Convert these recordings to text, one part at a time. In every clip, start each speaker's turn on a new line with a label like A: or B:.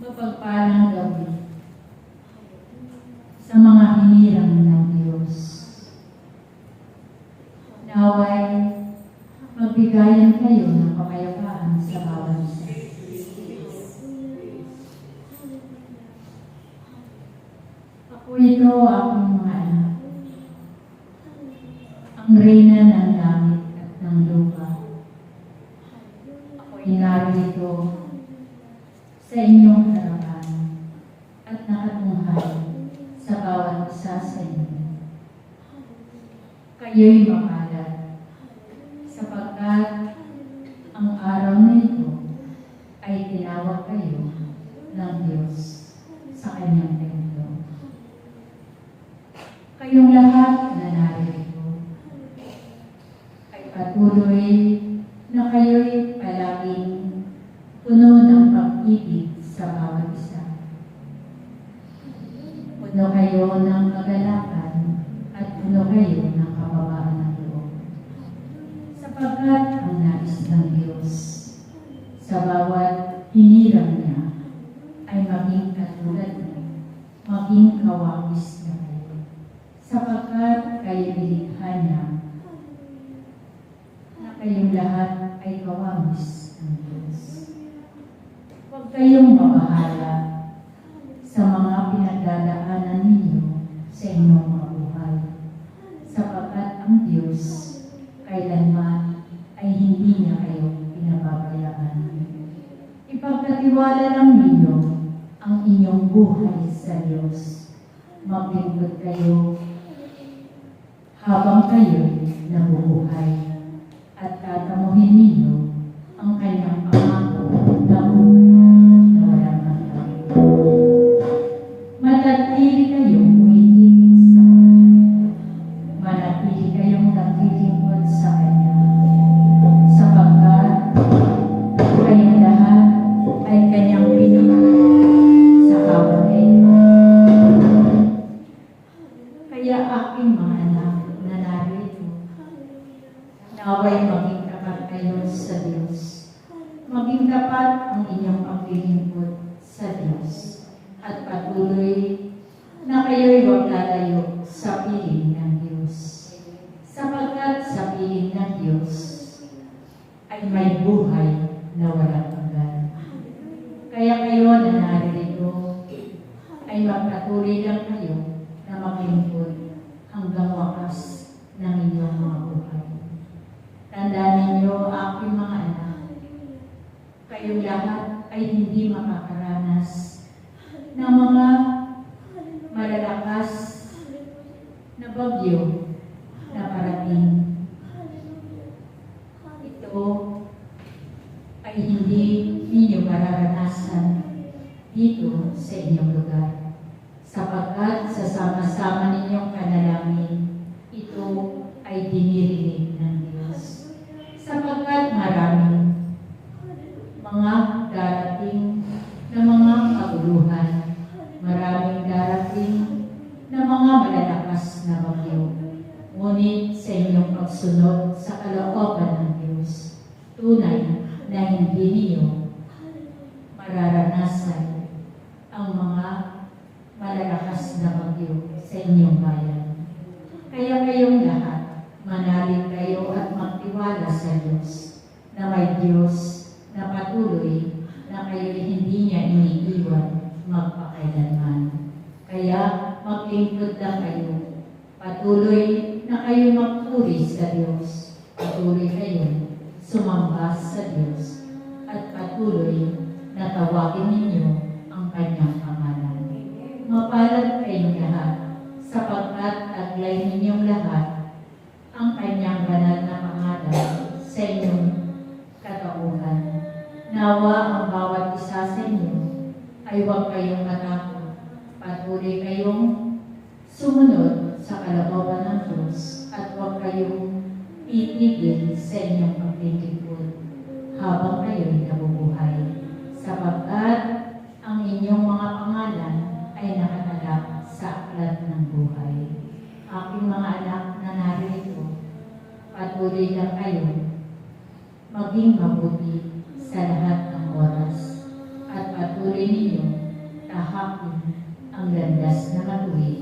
A: Mapagpalang gabi sa mga hinirang ng Diyos. Naway, magbigayan kayo ng kapayapaan sa bawat isa. Ako ito, aking mga anak, ang reyna ng langit at ng lupa. Ako'y narito sa inyong harapan at nakatunghay sa bawat isa sa inyo. Kayo'y mapalad sapagkat ang araw na ito ay tinawag kayo ng Diyos sa kanyang templo. Kayong lahat na narito ay patuloy na kayo'y palaging puno ng pag-ibig sa bawat isa. Puno kayo ng kagalakan at puno kayo ng kababaan ng loob. Sapagkat ang nais ng Diyos sa bawat hinirang niya ay maging katulad niya, maging kawawis na kayo. Sapagkat kayo nilikha niya na kayong lahat ay kawawis ng Diyos. Huwag kayong mabahala sa mga pinagdadaanan ninyo sa inyong mga buhay, sapagkat ang Diyos kailanman ay hindi niya kayo pinababayaan. Ipagkatiwala lang ninyo ang inyong buhay sa Diyos. Maglingkod kayo habang kayo'y nabubuhay at tatamuhin ninyo ang kanyang pangako na manatili kayong umiibig sa Kanya. Manatili kayong naglilingkod sa Kanya. Sapagkat kayong lahat ay Kanyang pinili sa kawanay. Kaya aking mga anak na narito, naway maging tapat kayo sa Diyos. Maging tapat ang inyong paglilingkod sa Diyos at patuloy na kayo'y huwag lalayo sa piling ng Diyos. Sapagkat sa piling ng Diyos ay may buhay na walang hanggan. Kaya kayo na naririto ay magpatuloy lang kayo na maglingkod hanggang wakas ng inyong mga buhay. Tandaan ninyo, aking mga anak, kayong lahat ay hindi makakaranas ng mga malalakas na bagyo na parating. Ito ay hindi ninyo mararanasan dito sa inyong lugar. Sapagkat sa sama-sama ninyong panalangin, ito ay dinirinig ng Diyos. Sapagkat maraming mga darating na mga kaguluhan, maraming darating na mga malalakas na bagyo. Ngunit sa inyong pagsunod sa kalooban ng Diyos, tunay na hindi niyo mararanasan ang mga malalakas na bagyo sa inyong bayan. Kaya kayong lahat, manalig kayo at magtiwala sa Diyos, na may Diyos na patuloy na kayo'y hindi niya iniiwan magpakailanman. Kaya maglingkod lang kayo. Patuloy na kayo magpuri sa Diyos. Patuloy kayo sumamba sa Diyos. At patuloy na tawagin ninyo ang kanyang pangalan. Mapalad kayong lahat, sapagkat taglay ninyong lahat ang kanyang banal na pangalan sa inyong katauhan. Nawa ang bawat isa sa inyo ay huwag kayong matakot. Patuloy kayong sumunod sa kalooban ng Diyos at huwag kayong itigil sa inyong paglilingkod habang kayo'y nabubuhay. Sapagkat ang inyong mga pangalan ay nakatalak sa aklat ng buhay. Aking mga anak na narito, patuloy lang kayo maging mabuti sa lahat ng oras at patuloy ninyo tahakin ang landas na matuwid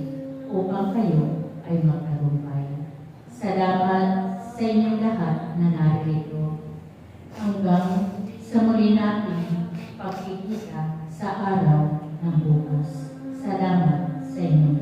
A: upang kayo ay magtagumpay. Salamat sa inyong lahat na narito. Hanggang sa muli natin pagkikita sa araw ng bukas. Salamat sa inyong lahat.